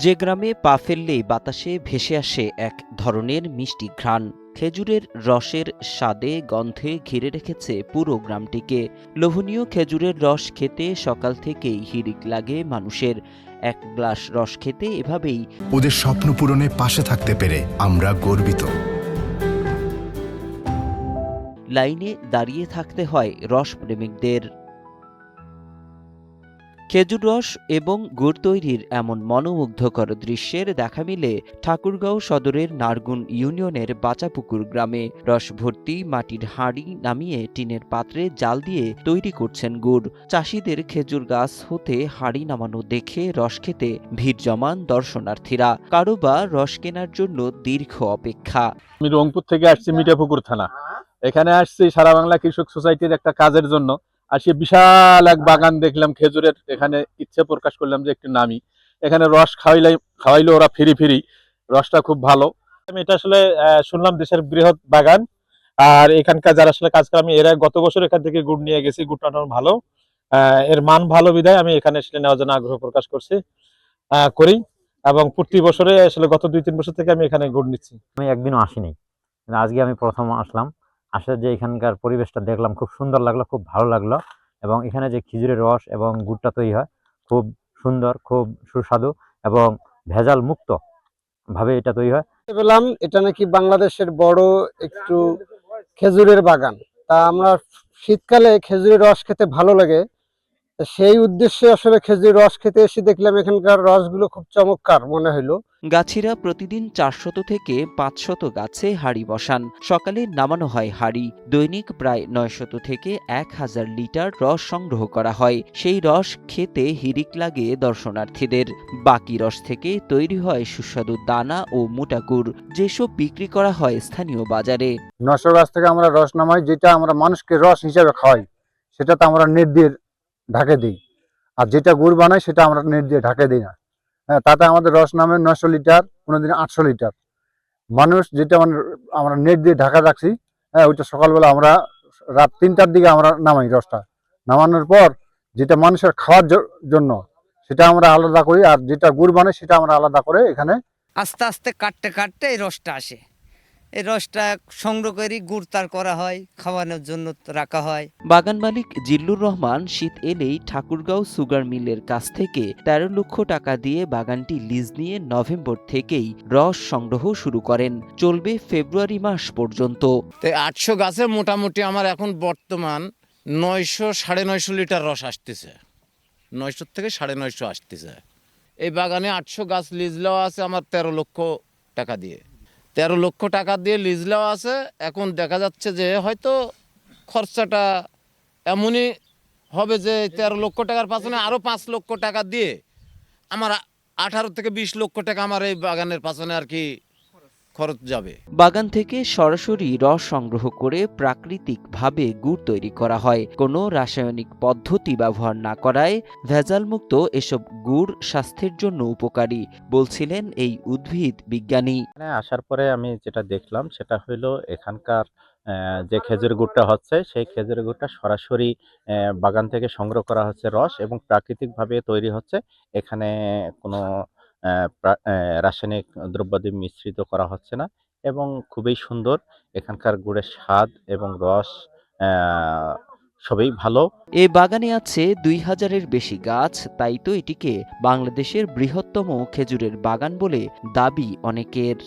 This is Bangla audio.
যে গ্রামে পা ফেললেই বাতাসে ভেসে আসে এক ধরনের মিষ্টি ঘ্রাণ। খেজুরের রসের স্বাদে গন্ধে ঘিরে রেখেছে পুরো গ্রামটিকে। লোভনীয় খেজুরের রস খেতে সকাল থেকেই হিড়িক লাগে মানুষের। এক গ্লাস রস খেতে এভাবেই ওদের স্বপ্ন পূরণে পাশে থাকতে পেরে আমরা গর্বিত। লাইনে দাঁড়িয়ে থাকতে হয় রসপ্রেমিকদের। খেজুর রস এবং গুড় তৈরির এমন মনোমুগ্ধকর দৃশ্যের দেখা মিলে ঠাকুরগাঁও সদরের নারগুন ইউনিয়নের বাচাপুকুর গ্রামে। রস ভর্তি মাটির হাঁড়ি নামিয়ে টিনের পাত্রে জাল দিয়ে তৈরি করছেন গুড়। চাষিদের খেজুর গাছ হতে হাঁড়ি নামানো দেখে রস খেতে ভিড় জমান দর্শনার্থীরা, কারো বা রস কেনার জন্য দীর্ঘ অপেক্ষা। আমি রংপুর থেকে আসছি মিঠাপুকুর থানা। এখানে আসছি সারা বাংলা কৃষক সোসাইটির একটা কাজের জন্য। আসি বিশাল এক বাগান দেখলাম খেজুরের, এখানে ইচ্ছে প্রকাশ করলাম যে একটু নামি। এখানে রস খাওয়াইলো ওরা ফ্রি ফ্রি, রসটা খুব ভালো। আমি এটা আসলে শুনলাম দেশের বৃহৎ বাগান, আর এখানকার যারা আসলে কাজ করে, আমি এরা গত বছর এখান থেকে গুড় নিয়ে গেছি। গুড়টা ভালো, এর মান ভালো বিধায় আমি এখানে আসলে নেওয়ার জন্য আগ্রহ প্রকাশ করি। এবং প্রতি বছরে আসলে গত 2-3 বছর থেকে আমি এখানে গুড় নিচ্ছি। আমি একদিনও আসিনি, আজকে আমি প্রথম আসলাম। আসলে যে এখানকার পরিবেশটা দেখলাম, খুব সুন্দর লাগলো, খুব ভালো লাগলো। এবং এখানে যে খেজুরের রস এবং গুড়টা তৈরি হয় খুব সুন্দর, খুব সুস্বাদু এবং ভেজাল মুক্ত ভাবে এটা তৈরি হয়। পেলাম এটা নাকি বাংলাদেশের বড় একটু খেজুরের বাগান। তা আমরা শীতকালে খেজুরের রস খেতে ভালো লাগে, সেই উদ্দেশ্যে আসলে খেজুরের রস খেতে এসে দেখলাম এখানকার রসগুলো খুব চমৎকার মনে হলো। গাছিরা প্রতিদিন 400 থেকে 500 গাছে হাঁড়ি বসান। সকালে নামানো হয় হাঁড়ি। দৈনিক প্রায় 900 থেকে 1000 লিটার রস সংগ্রহ করা হয়। সেই রস খেতে হিড়িক লাগে দর্শনার্থীদের। বাকি রস থেকে তৈরি হয় সুস্বাদু দানা ও মোটা গুড়, যেসব বিক্রি করা হয় স্থানীয় বাজারে। 900 গাছ থেকে আমরা রস নামাই, যেটা আমরা মানুষকে রস হিসাবে খাওয়াই সেটাতে আমরা নেট দিয়ে ঢাকে দিই, আর যেটা গুড় বানাই সেটা আমরা নেট দিয়ে ঢাকে দিই না। হ্যাঁ, তাতে আমাদের রস নামে 900 লিটার, কোনোদিন 800 লিটার। মানুষ যেটা আমরা নেট দিয়ে ঢাকা রাখছি, হ্যাঁ, ওইটা সকালবেলা আমরা রাত 3টার দিকে আমরা নামাই। রসটা নামানোর পর যেটা মানুষের খাওয়ার জন্য সেটা আমরা আলাদা করি, আর যেটা গুড় বানাই সেটা আমরা আলাদা করে এখানে আস্তে আস্তে কাটতে কাটতে এই রসটা আসে। এই রসটা সংগ্রহ করে গুড় তার করা হয়, খাওয়ানোর জন্য রাখা হয়। বাগান মালিক জিল্লুর রহমান শীত এলেই ঠাকুরগাঁও সুগার মিলের কাছ থেকে 13 লক্ষ টাকা দিয়ে বাগানটি লিজ নিয়ে নভেম্বর থেকেই রস সংগ্রহ শুরু করেন। চলবে ফেব্রুয়ারি মাস পর্যন্ত। তো 800 গাছে মোটামুটি আমার এখন বর্তমান 900-950 লিটার রস আসতেছে। 900 থেকে 950 আসতেছে। এই বাগানে 800 গাছ লিজ নেওয়া আছে আমার 13 লক্ষ টাকা দিয়ে। 13 লক্ষ টাকা দিয়ে লিজ নেওয়া আছে। এখন দেখা যাচ্ছে যে হয়তো খরচাটা এমনই হবে যে 13 লক্ষ টাকার পাছনে আরও 5 লক্ষ টাকা দিয়ে আমার 18 থেকে 20 লক্ষ টাকা আমার এই বাগানের পাছনে আর কি খরচ যাবে। বাগান থেকে সরাসরি রস সংগ্রহ করে প্রাকৃতিকভাবে গুড় তৈরি করা হয়। কোনো রাসায়নিক পদ্ধতি ব্যবহার না করায় ভেজালমুক্ত এসব গুড় স্বাস্থ্যের জন্য উপকারী বলছিলেন এই উদ্ভিদ বিজ্ঞানী। এখানে আসার পরে আমি যেটা দেখলাম সেটা হইলো এখানকার যে খেজুর গুড়টা হচ্ছে, সেই খেজুর গুড়টা সরাসরি বাগান থেকে সংগ্রহ করা হচ্ছে রস, এবং প্রাকৃতিকভাবে তৈরি হচ্ছে। এখানে কোনো রাসায়নিক দ্রব্যাদি মিশ্রিত করা হচ্ছে না, এবং খুবই সুন্দর। এখানকার গুড়ের স্বাদ এবং রস সবই ভালো। এ বাগানে আছে 2000-এর বেশি গাছ, তাই তো এটিকে বাংলাদেশের বৃহত্তম খেজুরের বাগান বলে দাবি অনেকের।